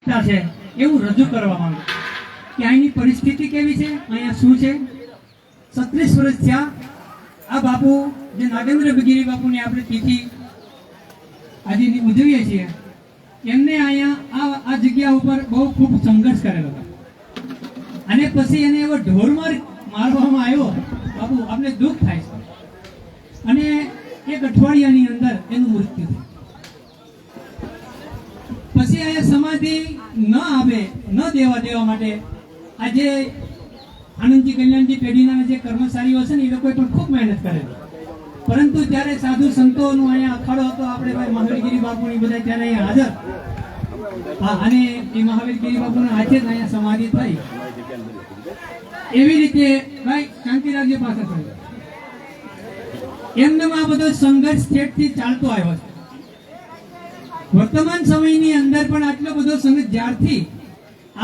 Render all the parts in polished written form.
માનસિકતા છે એવું રજૂ કરવા માંગુ કે અહીંની પરિસ્થિતિ કેવી છે, અહીંયા શું છે. 36 વર્ષ થયા આ બાપુ જે નાગેન્દ્ર ગિરી બાપુની આપણે તિથિ આજે ઉજવીએ છીએ, એમને અહીંયા આ જગ્યા ઉપર બહુ ખૂબ સંઘર્ષ કરેલો હતો અને પછી એને એવો ઢોરમાર મારવામાં આવ્યો. બાપુ આપણે દુઃખ થાય છે અને એક અઠવાડિયાની અંદર એનું મૃત્યુ થયું. પછી અહીંયા સમાધિ ન આવે ન દેવા માટે આજે આનંદજી કલ્યાણજી પેઢીના જે કર્મચારીઓ છે ને એ લોકોએ પણ ખૂબ મહેનત કરેલી, પરંતુ ત્યારે સાધુ સંતોનું અહીંયા અખાડો હતો. આપણે ભાઈ મહાવીરગીરી બાપુની બધા ત્યારે અહીંયા હાજર. હા, અને એ મહાવીરગીરી બાપુના હાથે જ અહીંયા સમાધિ થઈ. એવી રીતે ભાઈ શાંતિરાજજી પાસે થયું. એમને આ બધો સંઘર્ષ છેટથી ચાલતો આવ્યો છે. વર્તમાન સમયની અંદર પણ આટલો બધો સંઘર્ષ જ્યારથી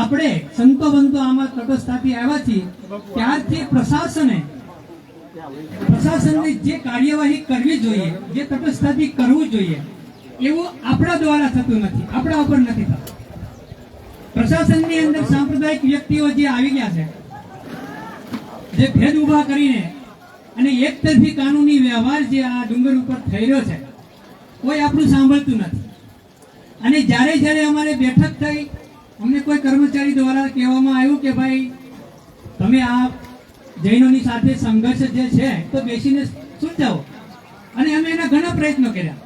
આપણે સંતો બંતો આમાં તટસ્થતાથી આવ્યા છીએ ત્યારથી પ્રશાસનની જે કાર્યવાહી કરવી જોઈએ, જે તટસ્થતાથી કરવું જોઈએ એવું આપણા દ્વારા થતું નથી, આપણા ઉપર નથી થતું. પ્રશાસનની અંદર સાંપ્રદાયિક વ્યક્તિઓ જે આવી ગયા છે, જે ભેદ ઉભા કરીને અને એક તરફી કાનૂની વ્યવહાર જે આ ડુંગર ઉપર થઈ રહ્યો છે, કોઈ આપણું સાંભળતું નથી. અને જ્યારે અમારે બેઠક થઈ, અમને કોઈ કર્મચારી દ્વારા કહેવામાં આવ્યું કે ભાઈ તમે આ જૈનોની સાથે સંઘર્ષ જે છે તો બેસીને સુલઝાવો, અને અમે એના ઘણા પ્રયત્નો કર્યા.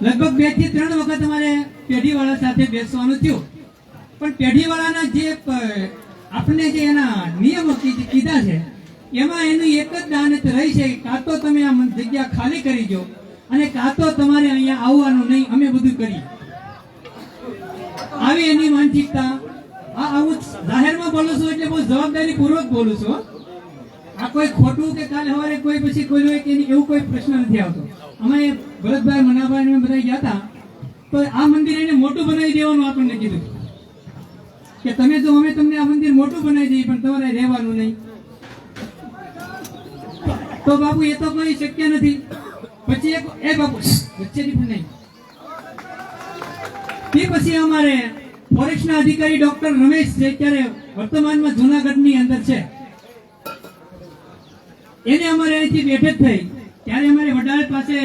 લગભગ 2 થી 3 વખત અમારે પેઢીવાળા સાથે બેસવાનું થયું, પણ પેઢીવાળાના જે આપણે જે એના નિયમો કીધા છે એમાં એનું એક જ દાનત રહી છે, કાં તો તમે આ જગ્યા ખાલી કરી દો અને કાં તો તમારે અહીંયા આવવાનું નહીં, અમે બધું કરીએ. આવી એની માનસિકતા. હું જાહેરમાં બોલું છું એટલે બહુ જવાબદારી પૂર્વક બોલું છું. આ કોઈ ખોટું કે કાલે સવારે કોઈ પછી કોઈ હોય કે એવું કોઈ પ્રશ્ન નથી આવતો. અમે ભરતભાઈ મનાભાઈ બધા ગયા હતા તો આ મંદિર એને મોટું બનાવી દેવાનું આપણને કીધું કે તમે તો અમે તમને આ મંદિર મોટું બનાવી દઈએ પણ તમારે રહેવાનું નહીં. તો બાપુ એ તો કોઈ શક્ય નથી. પછી એ બાપુ વચ્ચેથી પણ નહીં. તે પછી અમારે ફોરેસ્ટના અધિકારી ડોક્ટર રમેશ જે અત્યારે વર્તમાનમાં જૂનાગઢની અંદર છે, એને અમારે અહીંથી બેઠક થઈ ત્યારે અમારે વડાળ પાસે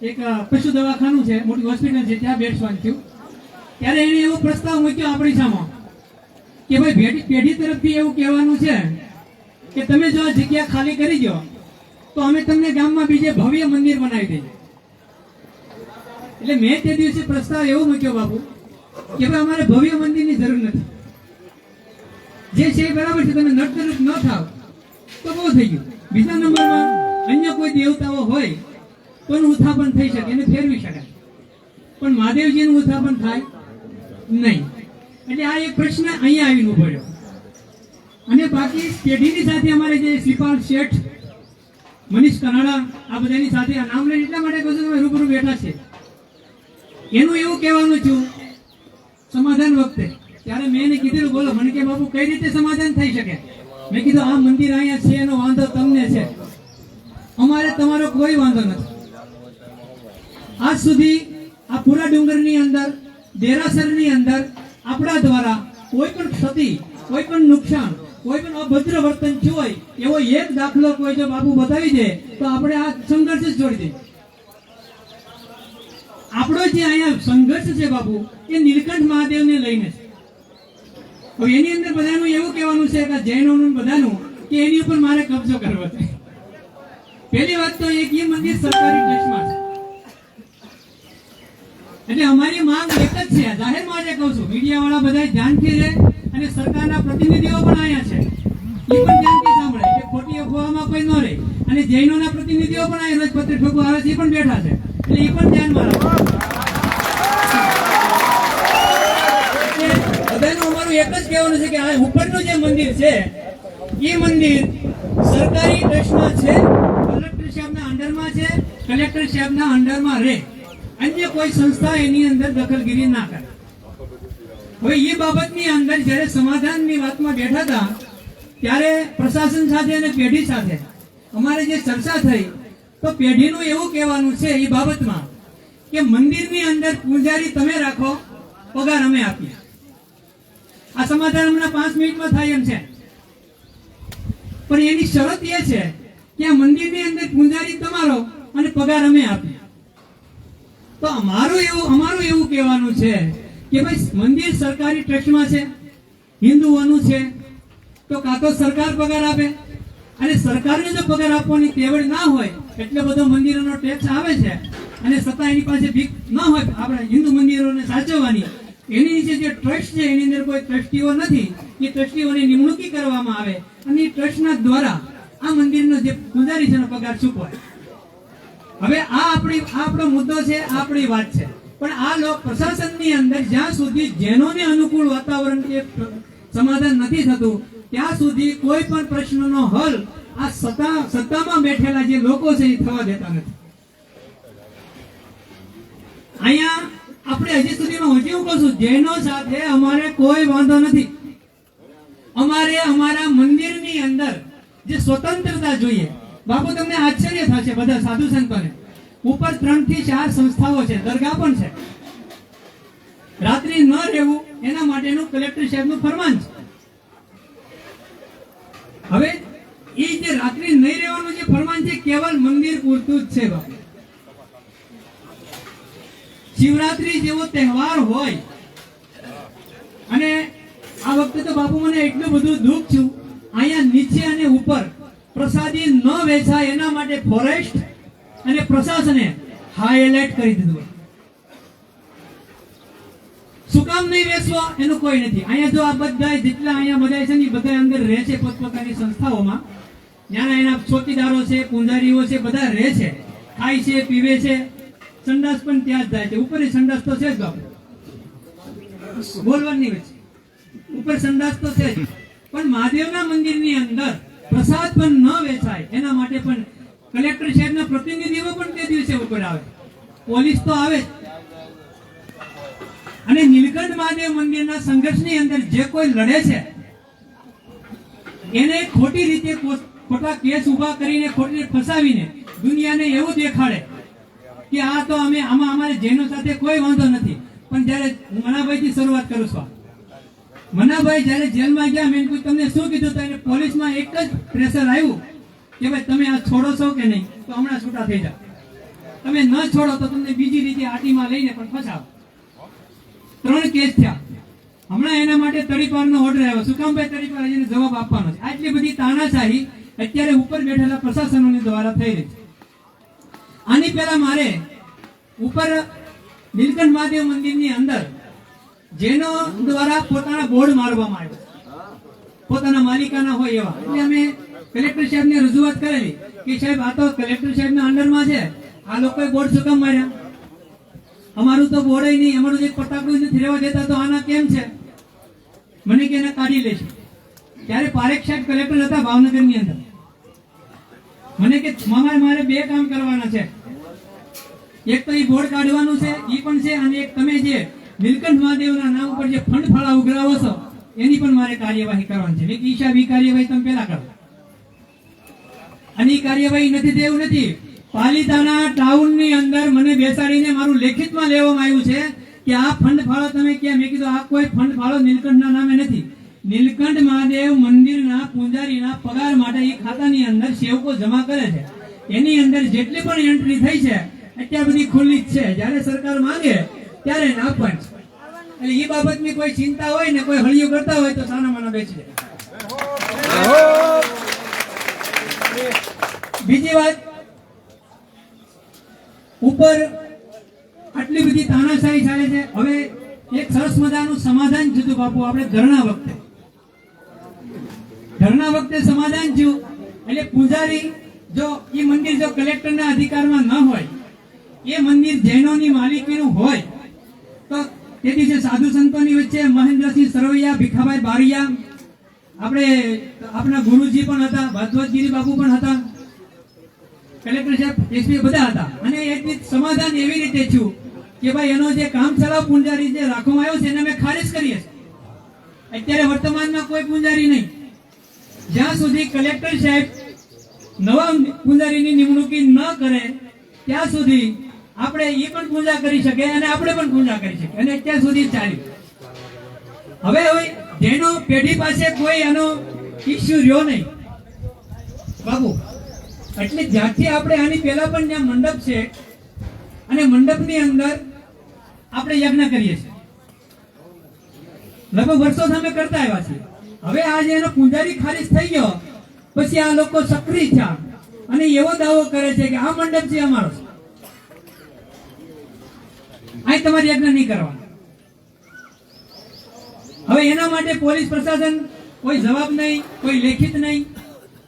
એક પશુ દવાખાનું છે, મોટી હોસ્પિટલ છે, ત્યાં બેસવાનું થયું. ત્યારે એને એવો પ્રસ્તાવ મૂક્યો આપણી સામે કે ભાઈ પેઢી તરફથી એવું કહેવાનું છે કે તમે જો આ જગ્યા ખાલી કરી દો તો અમે તમને ગામમાં બીજે ભવ્ય મંદિર બનાવી દઈએ. એટલે મેં તે દિવસે પ્રસ્તાવ એવો મૂક્યો બાપુ કે ભાઈ અમારે ભવ્ય મંદિરની જરૂર નથી, જે છે બરાબર છે, તમે નટતરફ ન થાવ તો બહુ થઈ ગયું. બીજા નંબરમાં અન્ય કોઈ દેવતાઓ હોય તો એનું ઉત્થાપન થઈ શકે, એને ફેરવી શકાય, પણ મહાદેવજીનું ઉત્થાપન થાય નહીં. એટલે આ એક પ્રશ્ન અહીંયા આવીને ઉભો રહ્યો. અને બાકી પેઢીની સાથે અમારે જે શ્રીપાલ શેઠ, મનીષ કનાડા, આ બધાની સાથે આ નામ લઈને એટલા માટે કહું છું રૂબરૂ બેઠા છે. એનું એવું કહેવાનું છું સમાધાન વખતે, ત્યારે મેં એને કીધેલું બોલો. મને કે બાપુ કઈ રીતે સમાધાન થઈ શકે? મેં કીધું આ મંદિર અહીંયા છે એનો વાંધો તમને છે, અમારે તમારો કોઈ વાંધો નથી. આજ સુધી આ પૂરા ડુંગરની અંદર, દેરાસરની અંદર આપણા દ્વારા કોઈ પણ ક્ષતિ, કોઈ પણ નુકસાન, કોઈ પણ અભદ્ર વર્તન થયું હોય એવો એક દાખલો કોઈ જો બાપુ બતાવી દે તો આપણે આ સંઘર્ષ જ છોડી દઈએ. આપણો જે અહીંયા સંઘર્ષ છે બાપુ એ નીલકંઠ મહાદેવને લઈને છે. હવે એની અંદર બધાનું એવું કહેવાનું છે કે જૈનોનું બધાનું કે એની ઉપર મારે કબજો કરવો છે. પહેલી વાત તો એક એ મંદિર સરકારી ટ્રસ્ટમાં છે, એટલે અમારી માંગ એક જ છે. જાહેરમાં આજે કહું છું, મીડિયા વાળા બધા ધ્યાનથી રહે અને સરકારના પ્રતિનિધિઓ પણ અહીંયા છે, એ પણ ધ્યાનથી સાંભળે કે ખોટી અફવામાં કોઈ ન રહે. અને જૈનોના પ્રતિનિધિઓ પણ અહીંયા રોજ પત્ર ઠોકવા આવે છે, એ પણ બેઠા છે, એટલે એ પણ ધ્યાનમાં રાખો. બધાનું અમારું એક જ કહેવાનું છે કે આ ઉપરનું જે મંદિર છે એ મંદિર સરકારી ટ્રસ્ટમાં છે, કલેક્ટર સાહેબના અંડરમાં છે, કલેક્ટર સાહેબના અંડરમાં રહે, અન્ય કોઈ સંસ્થા એની અંદર દખલગીરી ના કરે. હવે એ બાબતની અંદર જ્યારે સમાધાનની વાતમાં બેઠા હતા ત્યારે પ્રશાસન સાથે અને પેઢી સાથે અમારે જે ચર્ચા થઈ તો પેઢીનું એવું કહેવાનું છે એ બાબતમાં કે મંદિરની અંદર પૂજારી તમે રાખો પગાર અમે આપીએ. આ સમાધાન હમણાં 5 મિનિટમાં થાય એમ છે, પણ એની શરત એ છે કે આ મંદિરની અંદર પૂજારી તમારો અને પગાર અમે આપીએ. તો અમારું એવું કહેવાનું છે કે ભાઈ મંદિર સરકારી ટ્રસ્ટમાં છે, હિન્દુઓનું છે, તો કાં તો સરકાર પગાર આપે, અને સરકારને જો પગાર આપવાની તેવડ ના હોય, એટલે બધો મંદિરોનો ટેક્સ આવે છે, અને છતાં એની પાસે ભીખ ન હોય આપણે હિન્દુ મંદિરોને સાચવવાની, એની નીચે જે ટ્રસ્ટ છે એની અંદર કોઈ ટ્રસ્ટીઓ નથી, એ ટ્રસ્ટીઓની નિમણૂકી કરવામાં આવે અને એ ટ્રસ્ટના દ્વારા આ મંદિરનો જે પૂજારી છે એનો પગાર ચૂકવાય. હવે આ આપણો મુદ્દો છે, આપણી વાત છે, પણ આ લોક પ્રશાસનની અંદર જ્યાં સુધી જૈનોને અનુકૂળ વાતાવરણ કે સમાધાન નથી થતું ત્યાં સુધી કોઈ પણ પ્રશ્નનો હલ આ સત્તામાં બેઠેલા જે લોકો છે એ થવા દેતા નથી. અહીંયા આપણે હજી સુધીમાં હું કહું છું, જૈનો સાથે અમારે કોઈ વાંધો નથી. અમારે અમારા મંદિરની અંદર જે સ્વતંત્રતા જોઈએ. બાપુ તમને આશ્ચર્ય થશે બધા સાધુ સંતોને, ઉપર 3 થી 4 સંસ્થાઓ છે, દરગાહ પણ છે. રાત્રિ ન રહેવું એના માટેનું કલેક્ટર સાહેબનું ફરમાન છે. હવે એ જે રાત્રિ નહીં રહેવાનું જે ફરમાન છે કેવલ મંદિર પૂરતું જ છે. બાપુ શિવરાત્રી જેવો તહેવાર હોય, અને આ વખતે તો બાપુ મને એટલું બધું દુઃખ છું, અહીંયા નીચે અને ઉપર પ્રસાદી ન વેચાય એના માટે ફોરેસ્ટ અને પ્રશાસને હાઈ એલર્ટ કરી દીધું. શું કામ નહીં વેચવો એનું કોઈ નથી. અહીંયા જો આ બધા જેટલા અહીંયા બધા છે ને બધા અંદર રહે છે પોતપોતાની સંસ્થાઓમાં, ત્યાંના એના ચોકીદારો છે, પૂંજારીઓ છે, બધા રહે છે, ખાય છે, પીવે છે, સંડાસ પણ ત્યાં જ જાય છે. ઉપર સંડાસ તો છે જ બાપુ, બોલવાની વચ્ચે ઉપર સંડાસ તો છે જ, પણ મહાદેવના મંદિરની અંદર પ્રસાદ પણ ન વેચાય એના માટે પણ કલેક્ટર સાહેબના પ્રતિનિધિઓ પણ તે દિવસે ઉપર આવે, પોલીસ તો આવે જ. અને નીલકંઠ મહાદેવ મંદિરના સંઘર્ષની અંદર જે કોઈ લડે છે એને ખોટી રીતે ખોટા કેસ ઉભા કરીને ખોટી ફસાવીને દુનિયાને એવું દેખાડે કે આ તો આમાં અમારે જૈનો સાથે કોઈ વાંધો નથી. પણ જ્યારે મનાભાઈ થી શરૂઆત કરું છું, મનાભાઈ જ્યારે જેલમાં ગયા, મેં તમને શું કીધું? તો એને પોલીસમાં એક જ પ્રેશર આવ્યું કે ભાઈ તમે આ છોડો છો કે નહીં, તો હમણાં છૂટા થઈ જાવ. તમે ન છોડો તો તમને બીજી રીતે આટીમાં લઈને પણ ફસાવો. 3 કેસ થયા. હમણાં એના માટે તડીપારનો ઓર્ડર આવ્યો. શું કામ ભાઈ? તડીપાર એને જવાબ આપવાનો છે. આટલી બધી તાનાશાહી અત્યારે ઉપર બેઠેલા પ્રશાસનોની દ્વારા થઈ રહી છે. આની પહેલા મારે ઉપર નીલકંઠ મહાદેવ મંદિરની અંદર જેનો દ્વારા પોતાના બોર્ડ મારવામાં આવ્યા, પોતાના માલિકાના હોય એવા. એટલે અમે કલેક્ટર સાહેબને રજૂઆત કરેલી કે સાહેબ આ તો કલેક્ટર સાહેબના અંડરમાં છે, આ લોકોએ બોર્ડ શું કામ માર્યા? અમારું તો બોર્ડ નહીં, અમારું જે પટાકડું નથી રહેવા દેતા, તો આના કેમ છે? મને કે એને કાઢી લેશે. ત્યારે પારેખ સાહેબ કલેક્ટર હતા ભાવનગરની અંદર. મને કે મારે 2 કામ કરવાના છે, એક તો એ બોર્ડ કાઢવાનું છે, એ પણ છે, અને એક તમે જે નીલકંઠ મહાદેવના નામ ઉપર જે ફંડ ફાળા ઉઘરાવો છો એની પણ મારે કાર્યવાહી કરવાની છે. મેં ઈશા બી કાર્યવાહી તમે પેલા કરો, અને એ કાર્યવાહી નથી તેવું નથી. પાલિતાણા ટાઉનની અંદર મને બેસાડીને મારું લેખિતમાં લેવામાં આવ્યું છે કે આ ફંડ ફાળો તમે ક્યાં? મેં કીધું આ કોઈ ફંડ ફાળો નીલકંઠના નામે નથી. નીલકંઠ મહાદેવ મંદિરના પૂજારીના પગાર માટે એ ખાતાની અંદર સેવકો જમા કરે છે. એની અંદર જેટલી પણ એન્ટ્રી થઈ છે અત્યાર બધી ખુલ્લી જ છે. જ્યારે સરકાર માંગે ત્યારે એને આપવાની છે. એટલે એ બાબતની કોઈ ચિંતા હોય ને કોઈ હળિયું કરતા હોય તો સાના માના બેસી જાય. બીજી વાત, ઉપર આટલી બધી તાનાશાહી ચાલે છે. હવે એક સરસ મજાનું સમાધાન થયું બાપુ આપણે ધરણા વખતે સમાધાન થયું. એટલે પૂજારી જો એ મંદિર જો કલેક્ટરના અધિકારમાં ન હોય, એ મંદિર જૈનોની માલિકીનું હોય, તો તેથી જે સાધુ સંતોની વચ્ચે મહેન્દ્રસિંહ સરવૈયા, ભીખાભાઈ બારિયા, આપણા ગુરુજી પણ હતા, ભાગવતગીરી બાપુ પણ હતા, કલેક્ટર સાહેબ, એસપી બધા હતા. અને એક સમાધાન એવી રીતે થયું કે ભાઈ એનો જે કામ ચલાવ પૂંજારી જે રાખવામાં આવ્યો છે એને અમે ખારિજ કરીએ છીએ. અત્યારે વર્તમાનમાં કોઈ પૂંજારી નહીં. જ્યાં સુધી કલેક્ટર સાહેબ નવા પૂંજારીની નિમણૂકી ન કરે ત્યાં સુધી આપણે એ પણ પૂજા કરી શકીએ અને આપણે પણ પૂજા કરી શકીએ. અને અત્યાર સુધી ચાલ્યું. હવે જેનો પેઢી પાસે કોઈ આનો ઇસ્યુ રહ્યો નહીં બાબુ, એટલે જ્યાંથી આપણે આની પહેલા પણ જ્યાં મંડપ છે અને મંડપની અંદર આપણે યજ્ઞ કરીએ છીએ, લગભગ વર્ષો સામે કરતા આવ્યા છીએ. હવે આજે એનો પૂંજારી ખારીજ થઈ ગયો પછી આ લોકો સક્રિય થયા અને એવો દાવો કરે છે કે આ મંડપ છે અમારો, અહીં તમારે યજ્ઞ નહીં કરવાનો. હવે એના માટે પોલીસ પ્રશાસન કોઈ જવાબ નહીં, કોઈ લેખિત નહીં.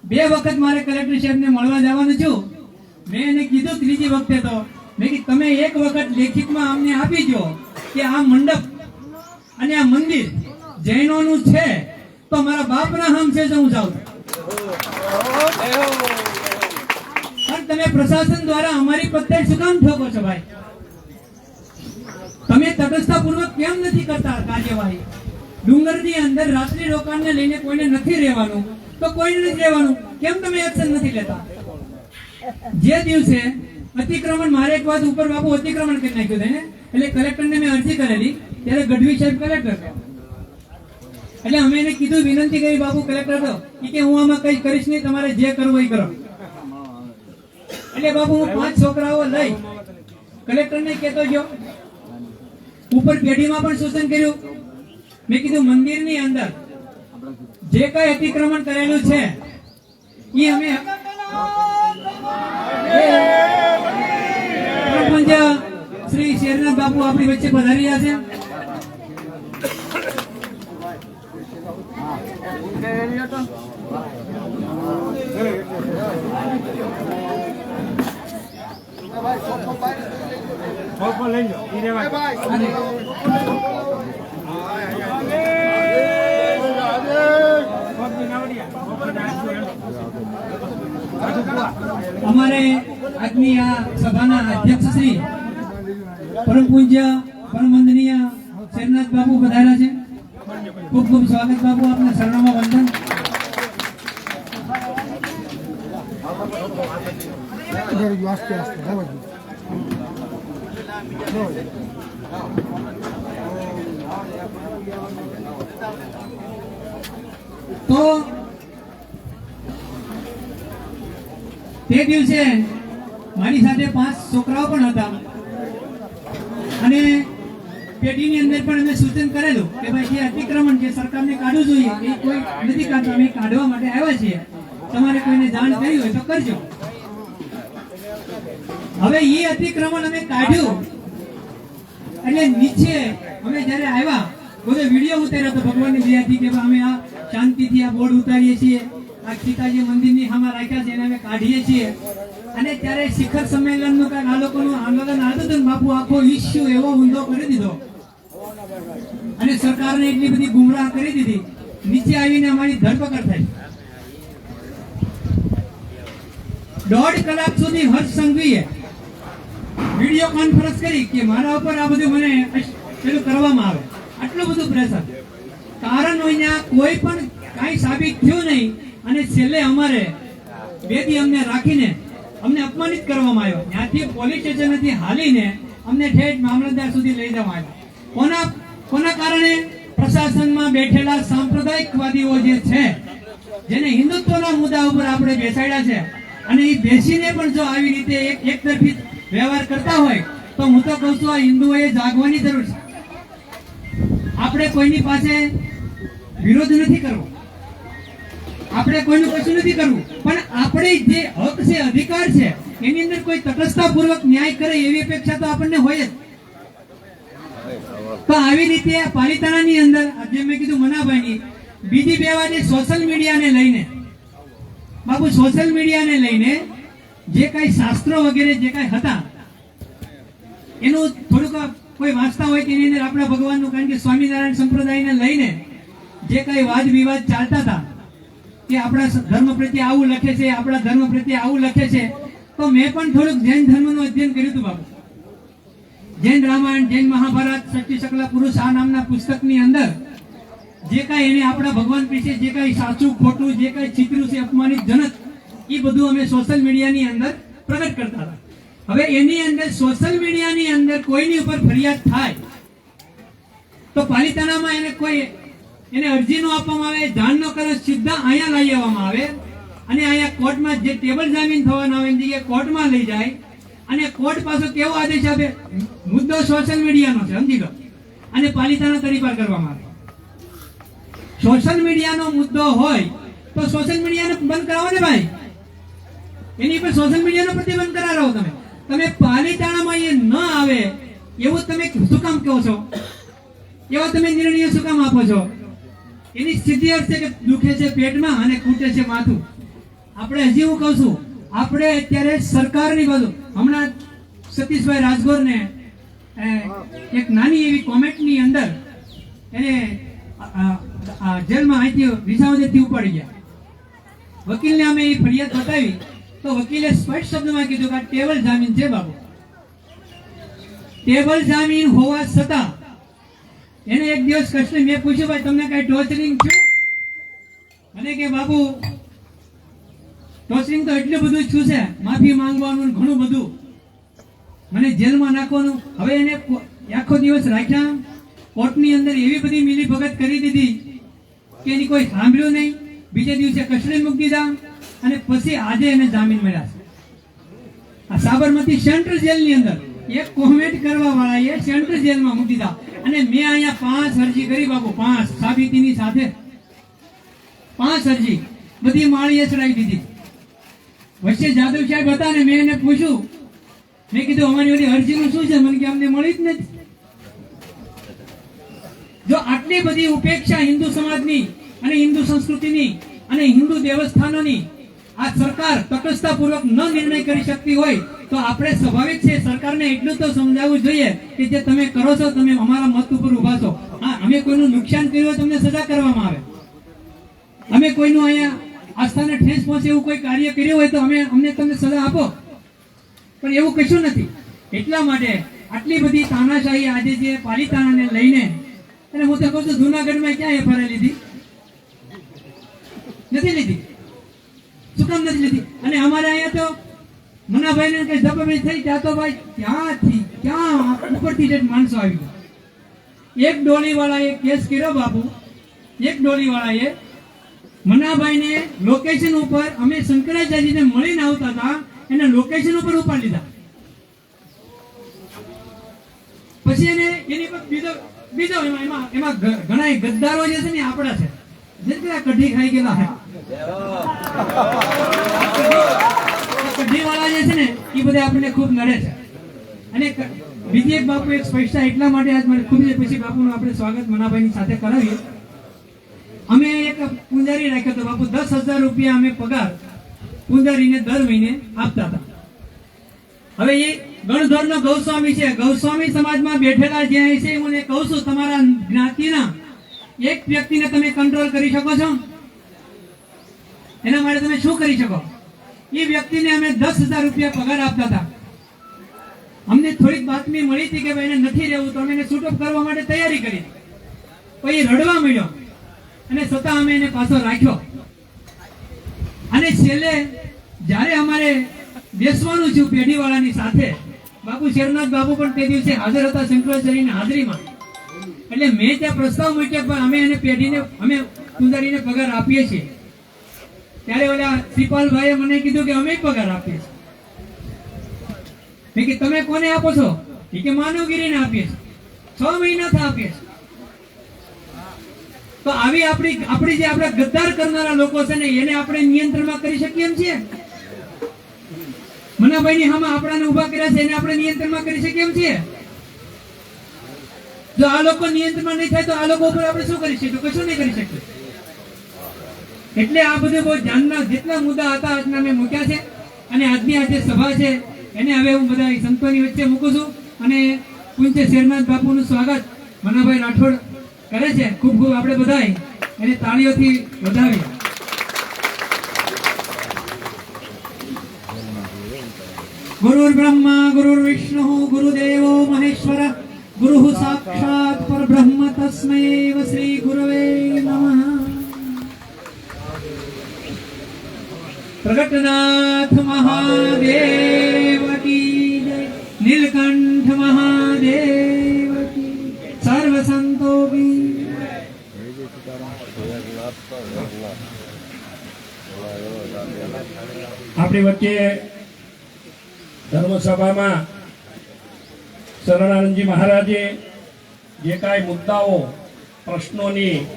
2 વખત મારે કલેક્ટર સાહેબને મળવા જવાનું છું. મેં એને કીધું ત્રીજી વખતે તો મેં કીધું તમે 1 વખત લેખિતમાં અમને આપી દો કે આ મંડપ અને આ મંદિર જૈનોનું છે તો મારા બાપના નામ છે હું જાઉં. પણ તમે પ્રશાસન દ્વારા અમારી પત્તે શું કામ ઠોકો છો ભાઈ? તમે તટસ્થતાપૂર્વક કેમ નથી કરતા કાર્યવાહી? ડુંગરની અંદર રાત્રિ રોકાણને લઈને કોઈને નથી રહેવાનું તો કોઈને નથી રહેવાનું, કેમ તમે એક્શન નથી લેતા? જે દિવસે અતિક્રમણ, મારે એક વાત ઉપર બાપુ અતિક્રમણ કરી નાખ્યું છે ને, એટલે કલેક્ટરને મેં અરજી કરેલી ત્યારે ગઢવી સાહેબ કલેક્ટર હતા. એટલે અમે એને કીધું, વિનંતી કરી બાપુ કલેક્ટર તો કે હું આમાં કઈ કરીશ નહીં, તમારે જે કરવું એ કરો. એટલે બાપુ હું 5 છોકરાઓ લઈ કલેક્ટરને કહેતો ગયો. ઉપર પેઢીમાં પણ સૂચન કર્યું. મેં કીધું મંદિરની અંદર જે કઈ અતિક્રમણ કરેલું છે એ અમે શ્રી શેરનાથ બાપુ આપણી વચ્ચે પધારી રહ્યા છે. અમારે આજની આ સભાના અધ્યક્ષ શ્રી પરમ પૂજ્ય પરમ વંદનીય શેરનાથ બાપુ પધાર્યા છે. ખૂબ ખૂબ સ્વાગત બાપુ, આપના શરણોમાં વંદન. તો તે દિવસે મારી સાથે 5 છોકરાઓ પણ હતા અને પેઢીની અંદર પણ અમે સૂચન કરેલું કે ભાઈ જે અતિક્રમણ જે સરકારને કાઢવું જોઈએ એ કોઈ નથી કાઢતું, અમે કાઢવા માટે આવ્યા છીએ, તમારે કોઈને જાણ કરી હોય તો કરજો. હવે એ અતિક્રમણ અમે કાઢ્યું એટલે નીચે અમે જયારે આવ્યા બધો વિડીયો ઉતાર્યો હતો ભગવાનની દયાથી કે અમે આ શાંતિથી આ બોર્ડ ઉતારીએ છીએ, આ સીતાજી મંદિરની સામે રાખ્યા છે એને અમે કાઢીએ છીએ. અને ત્યારે શિખર સંમેલનનું કાંઈક આ લોકોનું આંદોલન આવતું હતું, બાપુ આખો ઇસ્યુ એવો ઊંધો કરી દીધો અને સરકારને એટલી બધી ગુમરાહ કરી દીધી. નીચે આવીને અમારી ધરપકડ થઈ. 1.5 કલાક સુધી હર્ષ સંઘવીએ વિડીયો કોન્ફરન્સ કરી કે મારા ઉપર આ બધું મને પેલું કરવામાં આવે, આટલું બધું પ્રેશર. કારણ હોય કોઈ પણ કાંઈ સાબિત થયું નહીં અને છેલ્લે અમારે 2 દી અમને રાખીને અમને અપમાનિત કરવામાં આવ્યો. ત્યાંથી પોલીસ સ્ટેશનથી હાલીને અમને ઠેઠ મામલતદાર સુધી લઈ જવામાં આવ્યા. કોના કારણે? પ્રશાસનમાં બેઠેલા સાંપ્રદાયિકવાદીઓ જે છે, જેને હિન્દુત્વના મુદ્દા ઉપર આપણે બેસાડ્યા છે અને એ બેસીને પણ જો આવી રીતે એક તરફી વ્યવહાર કરતા હોય તો હું તો કહું છું આ હિન્દુઓએ જાગવાની જરૂર છે. આપણે કોઈની પાસે વિરોધ નથી કરવો, આપણે કોઈનું કશું નથી કરવું, પણ આપણે જે હક છે, અધિકાર છે, એની અંદર કોઈ તટસ્થતાપૂર્વક ન્યાય કરે એવી અપેક્ષા તો આપણને હોય જ. તો આવી રીતે પાલિતાણાની અંદર જે મેં કીધું મનાભાઈની બીજી 2 વાત સોશિયલ મીડિયાને લઈને, બાપુ સોશિયલ મીડિયાને લઈને જે કઈ શાસ્ત્રો વગેરે જે કઈ હતા એનું થોડુંક કોઈ વાંચતા હોય કે એની અંદર આપણા ભગવાનનું, કારણ કે સ્વામિનારાયણ સંપ્રદાયને લઈને જે કઈ વાદ વિવાદ ચાલતા હતા કે આપણા ધર્મ પ્રત્યે આવું લખે છે, આપણા ધર્મ પ્રત્યે આવું લખે છે, તો મેં પણ થોડુંક જૈન ધર્મનું અધ્યયન કર્યું હતું બાપુ. જૈન રામાયણ, જૈન મહાભારત, ષષ્ટિ શકલા પુરુષ આ નામના પુસ્તકની અંદર જે કઈ એને આપણા ભગવાન વિશે જે કઈ સાચું ખોટું જે કઈ ચિત્રું છે અપમાનિત જનક, એ બધું અમે સોશિયલ મીડિયાની અંદર પ્રગટ કરતા હતા. હવે એની અંદર સોશિયલ મીડિયાની અંદર કોઈની ઉપર ફરિયાદ થાય તો પાલિતાણામાં એને કોઈ એને અરજી નો આપવામાં આવે, જાણ નો કરે, સીધા અહીંયા લઈ આવવામાં આવે અને અહીંયા કોર્ટમાં જે ટેબલ જામીન થવાના આવે એની જગ્યાએ કોર્ટમાં લઈ જાય અને કોર્ટ પાછો કેવો આદેશ આપે, મુદ્દો સોશિયલ મીડિયાનો છે, સમજી લો, અને પાલિતાણા તડીપાર કરવામાં આવે. સોશિયલ મીડિયાનો મુદ્દો હોય તો સોશિયલ મીડિયાને બંધ કરાવો ને ભાઈ, એની પર સોશિયલ મીડિયાનો પ્રતિબંધ કરાવો. તમે પાલિતાણામાં એ ન આવે એવું તમે શું કામ કહો છો? એવા તમે નિર્ણય શું કામ આપો છો? એની સ્થિતિ અર્થ છે કે દુખે છે પેટમાં અને ખૂટે છે માથું. આપણે હજી હું કહું છું, આપણે અત્યારે સરકારની બાજુ, હમણાં સતીશભાઈ રાજગોરને એક નાની એવી કોમેન્ટની અંદર એને જેલમાં અહીંથી વિસાવદરથી ઉપાડી ગયા. વકીલને અમે એ ફરિયાદ બતાવી તો વકીલે સ્પષ્ટ શબ્દમાં કીધું કે આ ટેબલ જામીન છે બાબુ. ટેબલ જામીન હોવા છતાં એને એક દિવસ કષ્ટ મેં પૂછ્યું, ભાઈ તમને કઈ ટોર્ચરિંગ થયું? અને કે બાબુ ટોર્ચરિંગ તો એટલું બધું થયું છે, માફી માંગવાનું ઘણું બધું, મને જેલમાં નાખવાનું. હવે એને આખો દિવસ રાખ્યા, કોર્ટની અંદર એવી બધી મિલીભગત કરી દીધી કે એની કોઈ સાંભળ્યું નહીં. બીજે દિવસે કસ્ટડી મૂકી દીધા અને પછી આજે એને જામીન મળ્યા છે. આ સાબરમતી સેન્ટ્રલ જેલની અંદર એક કોમેન્ટ કરવા વાળાએ સેન્ટ્રલ જેલમાં મૂકી દીધા. અને મેં અહીંયા 5 અરજી કરી બાબુ, 5 સાબિતીની સાથે 5 અરજી બધી માળીએ ચડાવી દીધી. વચ્ચે જાદવ સાહેબ હતા ને મેં એને પૂછ્યું, મેં કીધું અમારી ઓલી અરજીનું શું છે? મને કે અમને મળી જ નથી. જો આટલી બધી ઉપેક્ષા હિન્દુ સમાજની અને હિન્દુ સંસ્કૃતિની અને હિન્દુ દેવસ્થાનોની આ સરકાર તટસ્થતાપૂર્વક ન નિર્ણય કરી શકતી હોય તો આપણે સ્વાભાવિક છે સરકારને એટલું તો સમજાવવું જોઈએ કે જે તમે કરો છો, તમે અમારા મત ઉપર ઉભા છો. હા, અમે કોઈનું નુકસાન કર્યું હોય તમને સજા કરવામાં આવે. અમે કોઈનું અહીંયા આસ્થાને ઠેસ પહોંચે એવું કોઈ કાર્ય કર્યું હોય તો અમને તમને સજા આપો, પણ એવું કશું નથી. એટલા માટે આટલી બધી તાનાશાહી આજે જે પાલિતાણાને લઈને, અને હું તો કહું છું જુનાગઢમાં ક્યાં એફઆઈઆર લીધી નથી? શું કામ નથી લીધી? અને અમારે અહીંયા તો મુનાભાઈને કઈ જબરદસ્તી થઈ ત્યાં તો ભાઈ ક્યાંથી ક્યાં ઉપરથી જ માણસો આવી ગયા. એક ડોલીવાળાએ કેસ કર્યો બાપુ, એક ડોલીવાળાએ મનાભાઈને લોકેશન ઉપર, અમે શંકરાચાર્યજીને મળીને આવતા હતા, એને લોકેશન ઉપર ઉપાડી લીધા. પછી એને એની પર બીજો એમાં ઘણા ગદ્દારો જે છે ને આપણા છે, જેટલા કઢી ખાઈ ગયેલા છે, કઢી વાળા જે છે ને એ બધા આપણને ખૂબ નડે છે. અને બીજી એક બાપુ એક સ્પષ્ટતા એટલા માટે આજ મને ખૂબ પછી બાપુનું આપણે સ્વાગત મનાભાઈની સાથે કરાવીએ. અમે એક પૂંજારી રાખ્યો હતો બાપુ, 10,000 રૂપિયા અમે પગાર પૂંજારીને દર મહિને આપતા હતા. હવે એ ગણધરનો ગૌસ્વામી છે, ગૌસ્વામી સમાજમાં બેઠેલા જે છે, હું કહું છું તમારા જ્ઞાતિના એક વ્યક્તિને તમે કંટ્રોલ કરી શકો છો? એના માટે તમે શું કરી શકો? એ વ્યક્તિને અમે 10,000 રૂપિયા પગાર આપતા હતા. અમને થોડીક બાતમી મળી હતી કે ભાઈ એને નથી રહેવું, તો અમે એને શૂટઅપ કરવા માટે તૈયારી કરી. પછી રડવા મળ્યો અને છતાં અમે એને પાછો રાખ્યો. અને છેલ્લે જ્યારે અમારે બેસવાનું છું પેઢીવાળાની સાથે, બાપુ શેરનાથ બાપુ પણ તે દિવસે હાજર હતા શંકરાચાર્યની હાજરીમાં. એટલે મેં ત્યાં પ્રસ્તાવ મૂક્યો પણ અમે એને પેઢીને, અમે પૂંજારીને પગાર આપીએ છીએ. ત્યારે ઓલા શ્રીપાલભાઈએ મને કીધું કે અમે પગાર આપીએ છીએ. મેં કે તમે કોને આપો છો? એ કે માનવગીરીને આપીએ છીએ, 6 મહિનાથી આપીએ છીએ. તો આવી આપણી જે આપણા ગદ્દાર કરનારા લોકો છે ને એને આપણે નિયંત્રણમાં કરી શકીએ એમ છીએ? મનાભાઈની સામે આપણાને ઉભા કર્યા છે એને આપણે નિયંત્રણમાં કરી શકીએ એમ છીએ? જો આ લોકો નિયંત્રણમાં નહીં થાય તો આ લોકો ઉપર આપણે શું કરી શકીએ? કશું નહીં કરી શકીએ. એટલે આ બધું બહુ ધ્યાનના જેટલા મુદ્દા હતા આજના મેં મૂક્યા છે. અને આજની આ જે સભા છે એને હવે હું બધા સંતોની વચ્ચે મૂકું છું. અને પૂજ્ય શેરનાથ બાપુનું સ્વાગત મનાભાઈ રાઠોડ કરે છે. ખૂબ ખૂબ આપણે બધાય એને તાળીઓથી વધાવીએ. ગુરુર બ્રહ્મા ગુરુર વિષ્ણુ ગુરુદેવો મહેશ્વર ગુરુ સાક્ષાત પરબ્રહ્મ તસ્મૈ શ્રી ગુરવે નમઃ. પ્રગટનાથ મહાદેવ કી જય, નીલકંઠ મહાદેવ કી, સર્વ સંતો કી જય. આપણી વચ્ચે ધર્મસભામાં શરણાનંદજી મહારાજે જે કાંઈ મુદ્દાઓ પ્રશ્નોની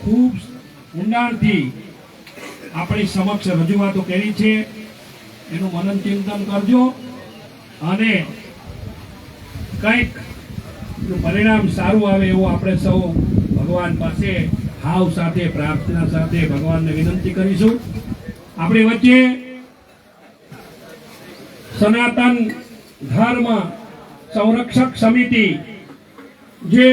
ખૂબ ઊંડાણથી આપણી સમક્ષ રજૂઆતો કરી છે એનું મનન ચિંતન કરજો અને કંઈક પરિણામ સારું આવે એવું આપણે સૌ ભગવાન પાસે ભાવ સાથે પ્રાર્થના સાથે ભગવાનને વિનંતી કરીશું. આપણી વચ્ચે સનાતન ધર્મ સંરક્ષક સમિતિ જે